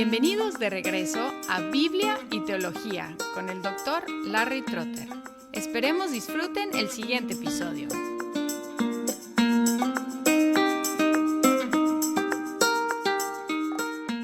Bienvenidos de regreso a Biblia y Teología con el Dr. Larry Trotter. Esperemos disfruten el siguiente episodio.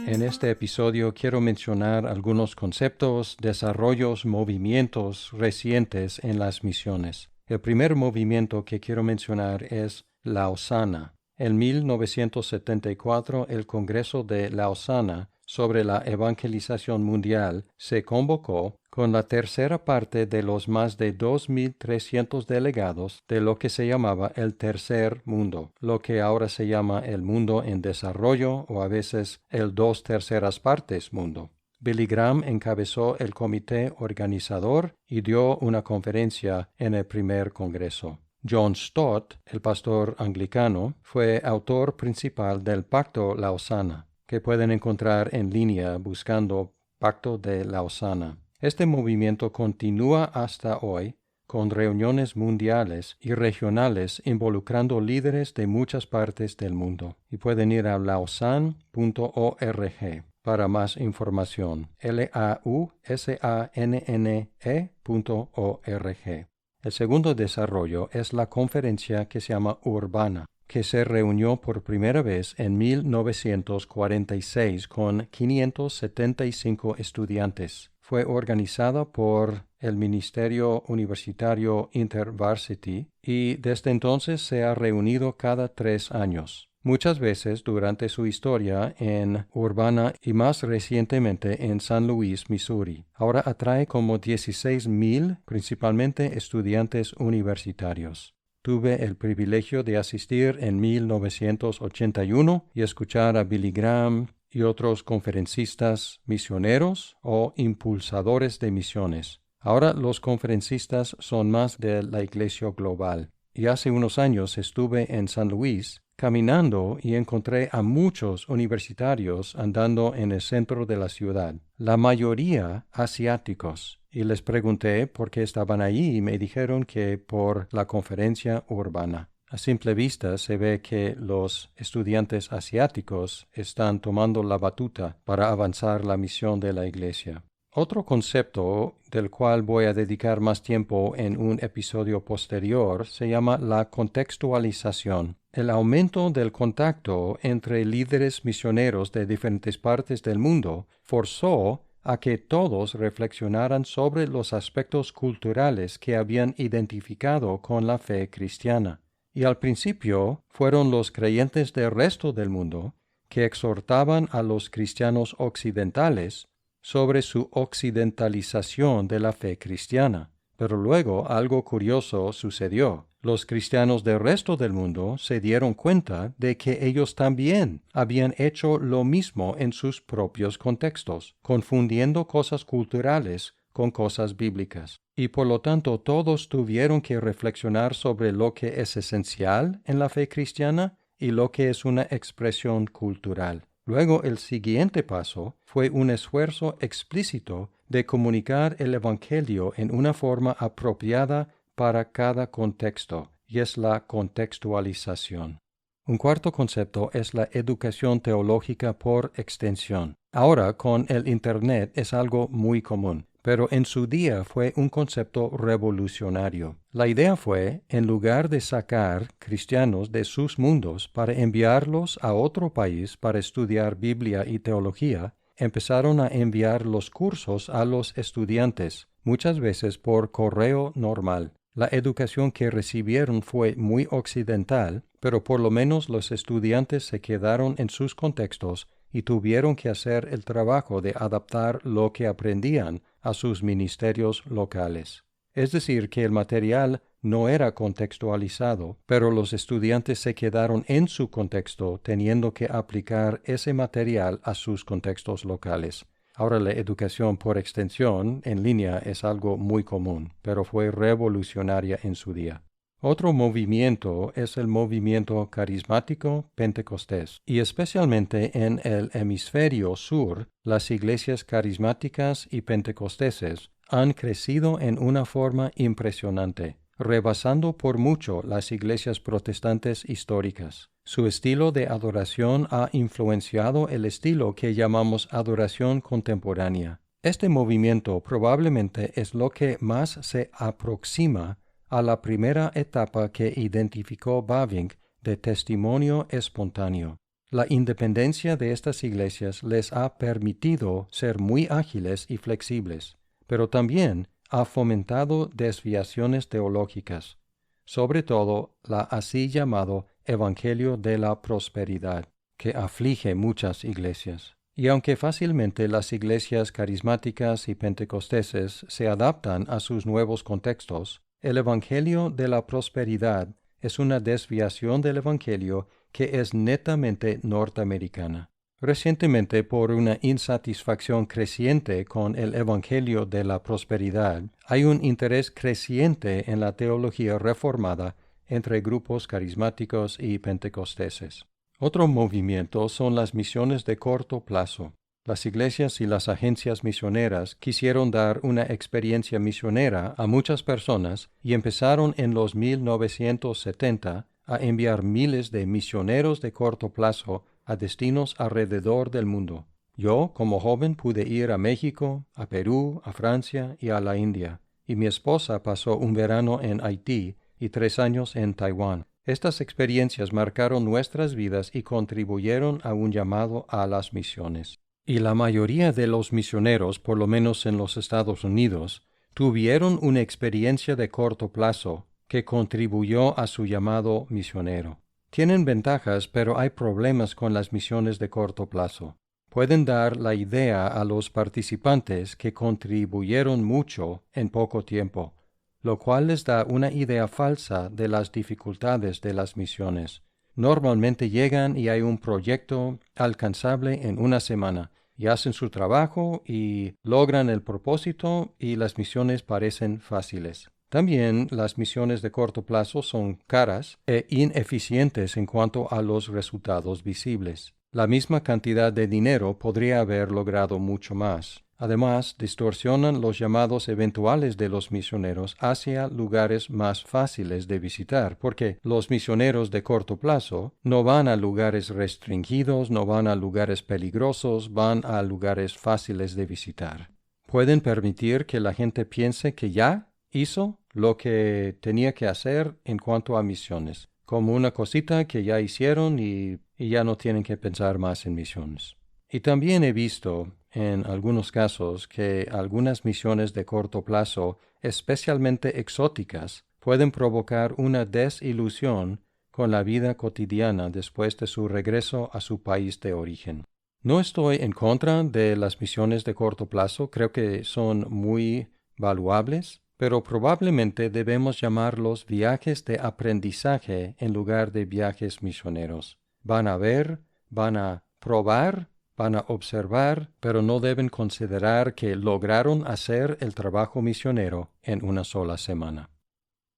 En este episodio quiero mencionar algunos conceptos, desarrollos, movimientos recientes en las misiones. El primer movimiento que quiero mencionar es Lausana. En 1974, el Congreso de Lausana sobre la evangelización mundial se convocó con la tercera parte de los más de 2.300 delegados de lo que se llamaba el Tercer Mundo, lo que ahora se llama el mundo en desarrollo o a veces el 2/3 mundo. Billy Graham encabezó el comité organizador y dio una conferencia en el primer congreso. John Stott, el pastor anglicano, fue autor principal del Pacto Lausana, que pueden encontrar en línea buscando Pacto de Lausana. Este movimiento continúa hasta hoy con reuniones mundiales y regionales involucrando líderes de muchas partes del mundo. Y pueden ir a lausanne.org para más información. lausanne.org. El segundo desarrollo es la conferencia que se llama Urbana, que se reunió por primera vez en 1946 con 575 estudiantes. Fue organizada por el Ministerio Universitario InterVarsity y desde entonces se ha reunido cada 3 años. Muchas veces durante su historia en Urbana y más recientemente en San Luis, Missouri. Ahora atrae como 16,000 principalmente estudiantes universitarios. Tuve el privilegio de asistir en 1981 y escuchar a Billy Graham y otros conferencistas misioneros o impulsadores de misiones. Ahora los conferencistas son más de la Iglesia Global. Y hace unos años estuve en San Luis caminando y encontré a muchos universitarios andando en el centro de la ciudad, la mayoría asiáticos. Y les pregunté por qué estaban allí y me dijeron que por la conferencia urbana. A simple vista se ve que los estudiantes asiáticos están tomando la batuta para avanzar la misión de la Iglesia. Otro concepto del cual voy a dedicar más tiempo en un episodio posterior se llama la contextualización. El aumento del contacto entre líderes misioneros de diferentes partes del mundo forzó a que todos reflexionaran sobre los aspectos culturales que habían identificado con la fe cristiana. Y al principio fueron los creyentes del resto del mundo que exhortaban a los cristianos occidentales sobre su occidentalización de la fe cristiana. Pero luego algo curioso sucedió. Los cristianos del resto del mundo se dieron cuenta de que ellos también habían hecho lo mismo en sus propios contextos, confundiendo cosas culturales con cosas bíblicas. Y por lo tanto todos tuvieron que reflexionar sobre lo que es esencial en la fe cristiana y lo que es una expresión cultural. Luego el siguiente paso fue un esfuerzo explícito de comunicar el Evangelio en una forma apropiada para cada contexto, y es la contextualización. Un cuarto concepto es la educación teológica por extensión. Ahora, con el Internet es algo muy común, pero en su día fue un concepto revolucionario. La idea fue, en lugar de sacar cristianos de sus mundos para enviarlos a otro país para estudiar Biblia y teología, empezaron a enviar los cursos a los estudiantes, muchas veces por correo normal. La educación que recibieron fue muy occidental, pero por lo menos los estudiantes se quedaron en sus contextos y tuvieron que hacer el trabajo de adaptar lo que aprendían a sus ministerios locales. Es decir, que el material no era contextualizado, pero los estudiantes se quedaron en su contexto teniendo que aplicar ese material a sus contextos locales. Ahora la educación por extensión en línea es algo muy común, pero fue revolucionaria en su día. Otro movimiento es el movimiento carismático pentecostés, y especialmente en el hemisferio sur, las iglesias carismáticas y pentecosteses han crecido en una forma impresionante, rebasando por mucho las iglesias protestantes históricas. Su estilo de adoración ha influenciado el estilo que llamamos adoración contemporánea. Este movimiento probablemente es lo que más se aproxima a la primera etapa que identificó Bavinck de testimonio espontáneo. La independencia de estas iglesias les ha permitido ser muy ágiles y flexibles, pero también ha fomentado desviaciones teológicas, sobre todo la así llamado Evangelio de la Prosperidad, que aflige muchas iglesias. Y aunque fácilmente las iglesias carismáticas y pentecosteses se adaptan a sus nuevos contextos, el Evangelio de la Prosperidad es una desviación del Evangelio que es netamente norteamericana. Recientemente, por una insatisfacción creciente con el Evangelio de la Prosperidad, hay un interés creciente en la teología reformada entre grupos carismáticos y pentecosteses. Otro movimiento son las misiones de corto plazo. Las iglesias y las agencias misioneras quisieron dar una experiencia misionera a muchas personas y empezaron en los 1970 a enviar miles de misioneros de corto plazo a destinos alrededor del mundo. Yo, como joven, pude ir a México, a Perú, a Francia y a la India, y mi esposa pasó un verano en Haití y 3 años en Taiwán. Estas experiencias marcaron nuestras vidas y contribuyeron a un llamado a las misiones. Y la mayoría de los misioneros, por lo menos en los Estados Unidos, tuvieron una experiencia de corto plazo que contribuyó a su llamado misionero. Tienen ventajas, pero hay problemas con las misiones de corto plazo. Pueden dar la idea a los participantes que contribuyeron mucho en poco tiempo, lo cual les da una idea falsa de las dificultades de las misiones. Normalmente llegan y hay un proyecto alcanzable en una semana, y hacen su trabajo y logran el propósito y las misiones parecen fáciles. También las misiones de corto plazo son caras e ineficientes en cuanto a los resultados visibles. La misma cantidad de dinero podría haber logrado mucho más. Además, distorsionan los llamados eventuales de los misioneros hacia lugares más fáciles de visitar, porque los misioneros de corto plazo no van a lugares restringidos, no van a lugares peligrosos, van a lugares fáciles de visitar. Pueden permitir que la gente piense que ya hizo lo que tenía que hacer en cuanto a misiones, como una cosita que ya hicieron y ya no tienen que pensar más en misiones. Y también he visto en algunos casos que algunas misiones de corto plazo, especialmente exóticas, pueden provocar una desilusión con la vida cotidiana después de su regreso a su país de origen. No estoy en contra de las misiones de corto plazo, creo que son muy valuables, pero probablemente debemos llamarlos viajes de aprendizaje en lugar de viajes misioneros. Van a ver, van a probar, van a observar, pero no deben considerar que lograron hacer el trabajo misionero en una sola semana.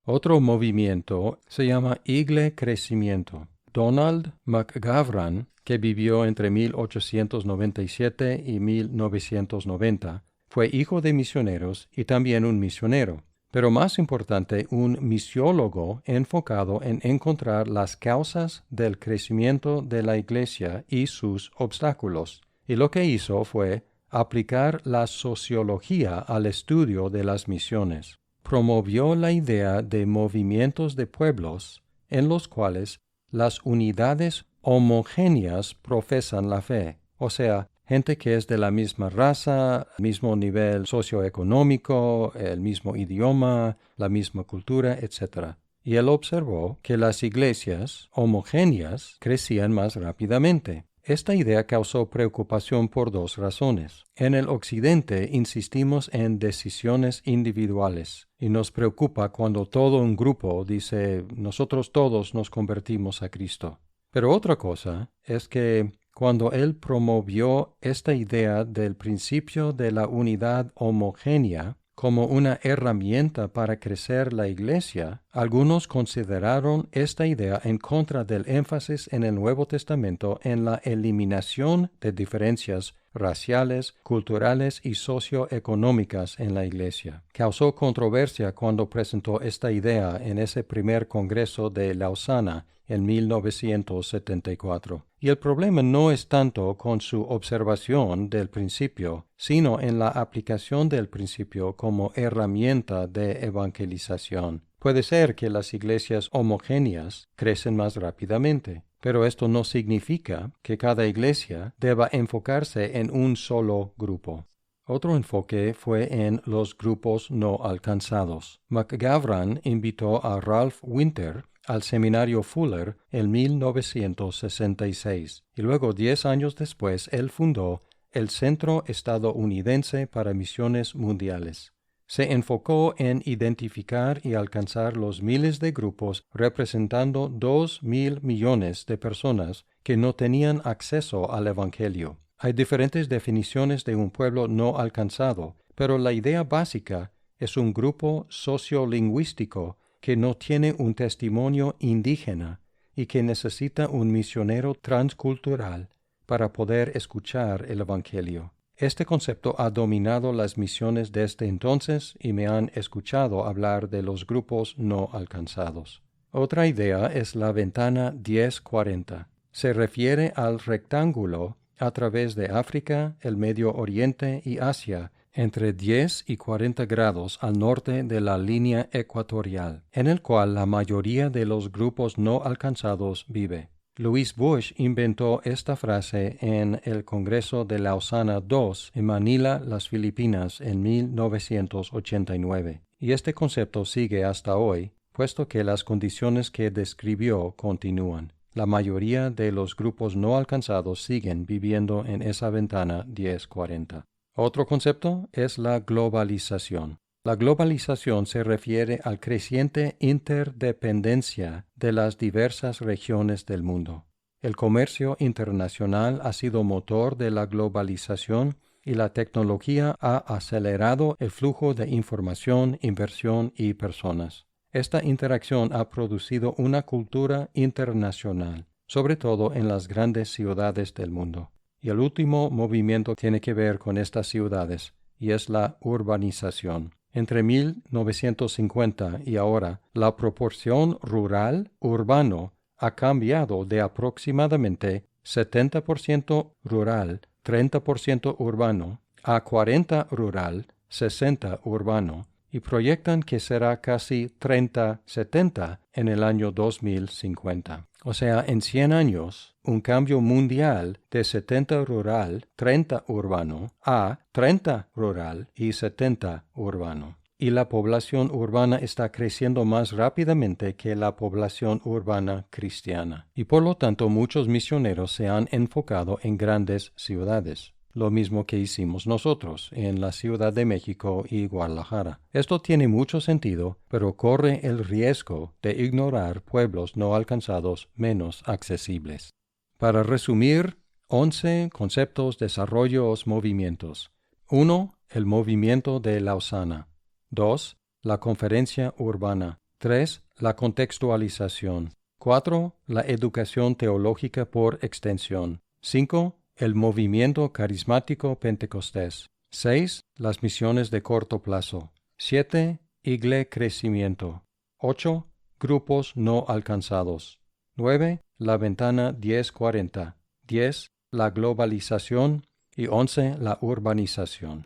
Otro movimiento se llama Igle Crecimiento. Donald McGavran, que vivió entre 1897 y 1990, fue hijo de misioneros y también un misionero, pero más importante, un misiólogo enfocado en encontrar las causas del crecimiento de la Iglesia y sus obstáculos. Y lo que hizo fue aplicar la sociología al estudio de las misiones. Promovió la idea de movimientos de pueblos en los cuales las unidades homogéneas profesan la fe, o sea, gente que es de la misma raza, mismo nivel socioeconómico, el mismo idioma, la misma cultura, etc. Y él observó que las iglesias homogéneas crecían más rápidamente. Esta idea causó preocupación por 2 razones. En el Occidente insistimos en decisiones individuales y nos preocupa cuando todo un grupo dice nosotros todos nos convertimos a Cristo. Pero otra cosa es que cuando él promovió esta idea del principio de la unidad homogénea como una herramienta para crecer la Iglesia, algunos consideraron esta idea en contra del énfasis en el Nuevo Testamento en la eliminación de diferencias raciales, culturales y socioeconómicas en la Iglesia. Causó controversia cuando presentó esta idea en ese primer Congreso de Lausana en 1974. Y el problema no es tanto con su observación del principio, sino en la aplicación del principio como herramienta de evangelización. Puede ser que las iglesias homogéneas crecen más rápidamente, pero esto no significa que cada iglesia deba enfocarse en un solo grupo. Otro enfoque fue en los grupos no alcanzados. McGavran invitó a Ralph Winter al seminario Fuller en 1966 y luego 10 años después él fundó el Centro Estadounidense para Misiones Mundiales. Se enfocó en identificar y alcanzar los miles de grupos representando 2,000 millones de personas que no tenían acceso al Evangelio. Hay diferentes definiciones de un pueblo no alcanzado, pero la idea básica es un grupo sociolingüístico que no tiene un testimonio indígena y que necesita un misionero transcultural para poder escuchar el Evangelio. Este concepto ha dominado las misiones desde entonces y me han escuchado hablar de los grupos no alcanzados. Otra idea es la ventana 1040. Se refiere al rectángulo a través de África, el Medio Oriente y Asia, entre 10 y 40 grados al norte de la línea ecuatorial, en el cual la mayoría de los grupos no alcanzados vive. Louis Bush inventó esta frase en el Congreso de Lausana II en Manila, las Filipinas, en 1989, y este concepto sigue hasta hoy, puesto que las condiciones que describió continúan. La mayoría de los grupos no alcanzados siguen viviendo en esa ventana 1040. Otro concepto es la globalización. La globalización se refiere al creciente interdependencia de las diversas regiones del mundo. El comercio internacional ha sido motor de la globalización y la tecnología ha acelerado el flujo de información, inversión y personas. Esta interacción ha producido una cultura internacional, sobre todo en las grandes ciudades del mundo. Y el último movimiento tiene que ver con estas ciudades, y es la urbanización. Entre 1950 y ahora, la proporción rural-urbano ha cambiado de aproximadamente 70% rural, 30% urbano, a 40% rural, 60% urbano, y proyectan que será casi 30-70 en el año 2050. O sea, en 100 años, un cambio mundial de 70 rural, 30 urbano, a 30 rural y 70 urbano. Y la población urbana está creciendo más rápidamente que la población urbana cristiana. Y por lo tanto, muchos misioneros se han enfocado en grandes ciudades. Lo mismo que hicimos nosotros en la Ciudad de México y Guadalajara. Esto tiene mucho sentido, pero corre el riesgo de ignorar pueblos no alcanzados menos accesibles. Para resumir, 11 conceptos, desarrollos, movimientos. 1. El movimiento de Lausana. 2. La conferencia urbana. 3. La contextualización. 4. La educación teológica por extensión. 5. El movimiento carismático pentecostés. 6. Las misiones de corto plazo. 7. Igle crecimiento. 8. Grupos no alcanzados. 9. La ventana 1040. 10. La globalización. Y 11. La urbanización.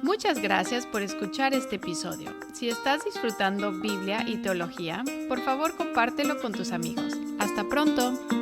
Muchas gracias por escuchar este episodio. Si estás disfrutando Biblia y teología, por favor compártelo con tus amigos. ¡Hasta pronto!